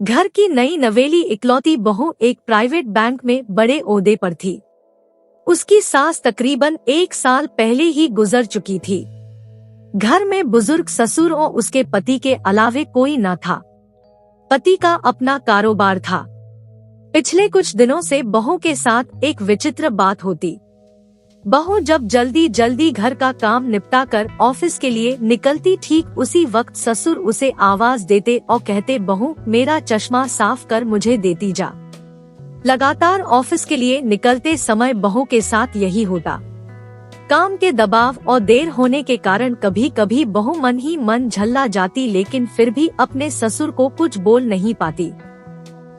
घर की नई नवेली इकलौती बहू एक प्राइवेट बैंक में बड़े ओहदे पर थी। उसकी सास तकरीबन 1 साल पहले ही गुजर चुकी थी। घर में बुजुर्ग ससुर और उसके पति के अलावे कोई न था। पति का अपना कारोबार था। पिछले कुछ दिनों से बहू के साथ एक विचित्र बात होती। बहू जब जल्दी जल्दी घर का काम निपटा कर ऑफिस के लिए निकलती, ठीक उसी वक्त ससुर उसे आवाज देते और कहते, बहू मेरा चश्मा साफ कर मुझे देती जा। लगातार ऑफिस के लिए निकलते समय बहू के साथ यही होता। काम के दबाव और देर होने के कारण कभी कभी बहू मन ही मन झल्ला जाती, लेकिन फिर भी अपने ससुर को कुछ बोल नहीं पाती।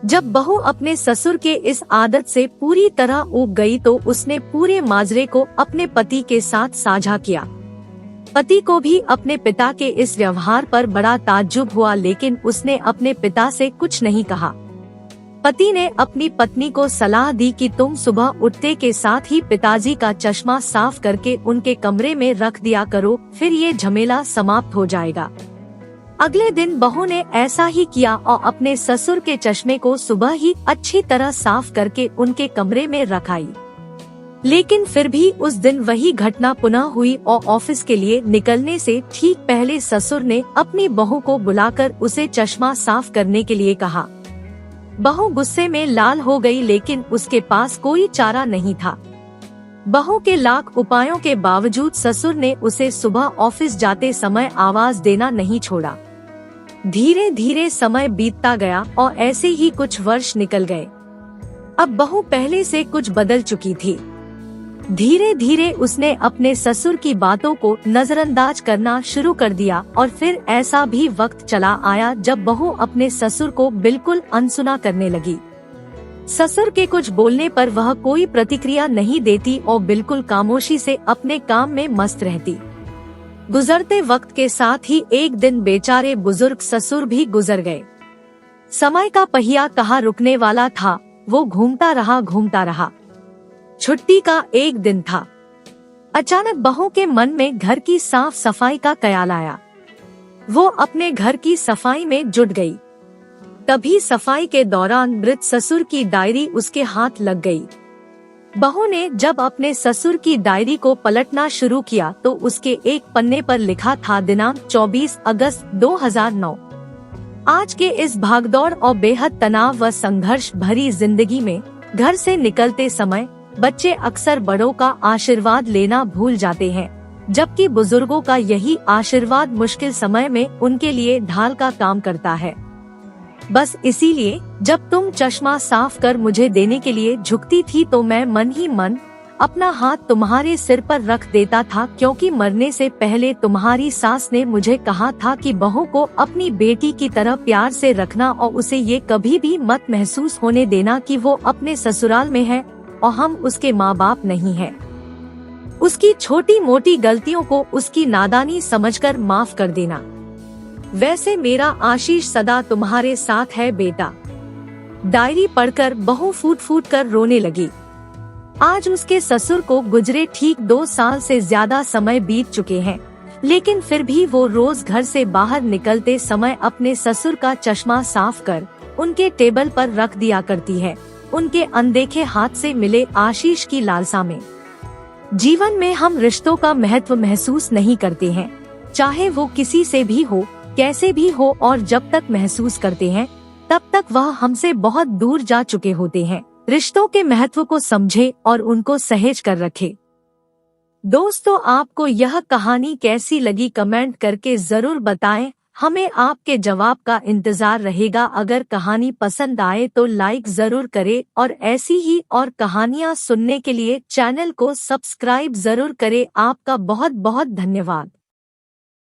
जब बहू अपने ससुर के इस आदत से पूरी तरह ऊब गई तो उसने पूरे माजरे को अपने पति के साथ साझा किया। पति को भी अपने पिता के इस व्यवहार पर बड़ा ताज्जुब हुआ, लेकिन उसने अपने पिता से कुछ नहीं कहा। पति ने अपनी पत्नी को सलाह दी कि तुम सुबह उठते के साथ ही पिताजी का चश्मा साफ करके उनके कमरे में रख दिया करो, फिर ये झमेला समाप्त हो जाएगा। अगले दिन बहू ने ऐसा ही किया और अपने ससुर के चश्मे को सुबह ही अच्छी तरह साफ करके उनके कमरे में रखाई। लेकिन फिर भी उस दिन वही घटना पुनः हुई और ऑफिस के लिए निकलने से ठीक पहले ससुर ने अपनी बहू को बुलाकर उसे चश्मा साफ करने के लिए कहा। बहू गुस्से में लाल हो गई, लेकिन उसके पास कोई चारा नहीं था। बहू के लाख उपायों के बावजूद ससुर ने उसे सुबह ऑफिस जाते समय आवाज देना नहीं छोड़ा। धीरे धीरे समय बीतता गया और ऐसे ही कुछ वर्ष निकल गए। अब बहू पहले से कुछ बदल चुकी थी। धीरे धीरे उसने अपने ससुर की बातों को नजरअंदाज करना शुरू कर दिया और फिर ऐसा भी वक्त चला आया जब बहू अपने ससुर को बिल्कुल अनसुना करने लगी। ससुर के कुछ बोलने पर वह कोई प्रतिक्रिया नहीं देती और बिल्कुल खामोशी से अपने काम में मस्त रहती। गुजरते वक्त के साथ ही एक दिन बेचारे बुजुर्ग ससुर भी गुजर गए। समय का पहिया कहाँ रुकने वाला था, वो घूमता रहा। छुट्टी का एक दिन था। अचानक बहू के मन में घर की साफ सफाई का ख्याल आया। वो अपने घर की सफाई में जुट गई। तभी सफाई के दौरान मृत ससुर की डायरी उसके हाथ लग गई। बहू ने जब अपने ससुर की डायरी को पलटना शुरू किया तो उसके एक पन्ने पर लिखा था दिनांक 24 अगस्त 2009। आज के इस भागदौड़ और बेहद तनाव व संघर्ष भरी जिंदगी में घर से निकलते समय बच्चे अक्सर बड़ों का आशीर्वाद लेना भूल जाते हैं, जबकि बुजुर्गों का यही आशीर्वाद मुश्किल समय में उनके लिए ढाल का काम करता है। बस इसीलिए जब तुम चश्मा साफ कर मुझे देने के लिए झुकती थी तो मैं मन ही मन अपना हाथ तुम्हारे सिर पर रख देता था, क्योंकि मरने से पहले तुम्हारी सास ने मुझे कहा था कि बहू को अपनी बेटी की तरह प्यार से रखना और उसे ये कभी भी मत महसूस होने देना कि वो अपने ससुराल में है और हम उसके माँ बाप नहीं हैं। उसकी छोटी मोटी गलतियों को उसकी नादानी समझकर माफ कर देना। वैसे मेरा आशीष सदा तुम्हारे साथ है बेटा। डायरी पढ़कर बहू फूट फूट कर रोने लगी। आज उसके ससुर को गुजरे ठीक 2 साल से ज्यादा समय बीत चुके हैं, लेकिन फिर भी वो रोज घर से बाहर निकलते समय अपने ससुर का चश्मा साफ कर उनके टेबल पर रख दिया करती है, उनके अनदेखे हाथ से मिले आशीष की लालसा में। जीवन में हम रिश्तों का महत्व महसूस नहीं करते हैं, चाहे वो किसी से भी हो, कैसे भी हो, और जब तक महसूस करते हैं तब तक वह हमसे बहुत दूर जा चुके होते हैं। रिश्तों के महत्व को समझे और उनको सहेज कर रखे। दोस्तों, आपको यह कहानी कैसी लगी कमेंट करके जरूर बताएं। हमें आपके जवाब का इंतजार रहेगा। अगर कहानी पसंद आए तो लाइक जरूर करें और ऐसी ही और कहानियाँ सुनने के लिए चैनल को सब्सक्राइब जरूर करें। आपका बहुत बहुत धन्यवाद।